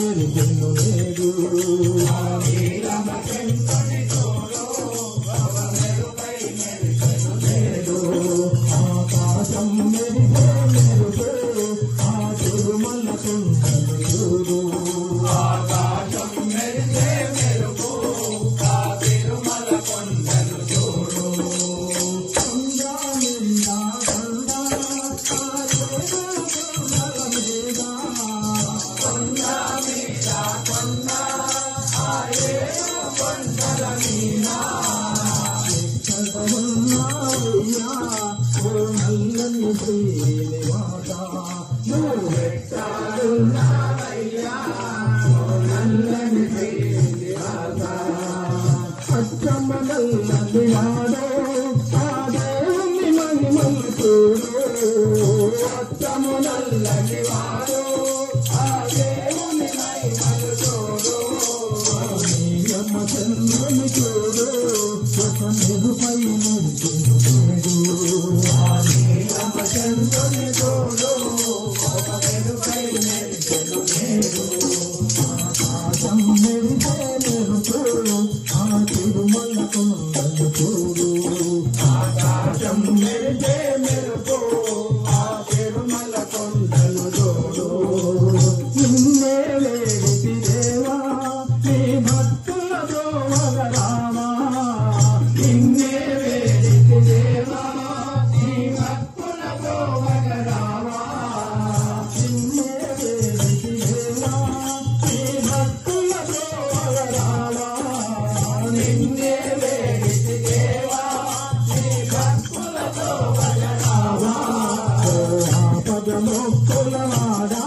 మెరిసెను నేడు ఆకాశం మెరిసే మెరుసే ఆ తిరుమల కొండలు చూడు ఆకాశం మెరిసే మెరుపు ఆ తిరుమల కొండలు చూడు కొండ నిండా కొండ కొండ మీద కొండ ఆయే కొండల మీద ఉన్నాయ్యా ఓ నల్లని శ్రీనివాస నువ్వెట్టాడున్నావయ్యా ఓ నల్లని శ్రీనివాస అచ్చమ్మ నల్లని వాడో ఆ దేవుని మహిమలు చూడు అచ్చమ్మ నల్లని వాడో ఆ దేవుని మహిమలు చూడు నీలమ్మ చంద్రుని చూడు ఒక మెరుపై మెరిసెను నేడు నీలమ్మ చంద్రుని చూడు ఒక మెరుపై మెరిసెను నేడు ఆకాశం మెరిసే మెరుపు ఆ తిరుమల కొండలు చూడు ఆకాశం మెరిసే మెరుపు ఆ తిరుమల కొండలు చూడు నిన్నే వేడితి దేవా నీ భక్తుల దోవగ రామా నిన్నే వేడితి దేవా నీ భక్తుల దోవగ రామా నిన్నే వేడితి దేవా నీ భక్తుల దోవగ రామా నిన్నే వేడితి దేవా నీ భక్తుల దోవగ రామా ఆపద మొక్కుల వాడా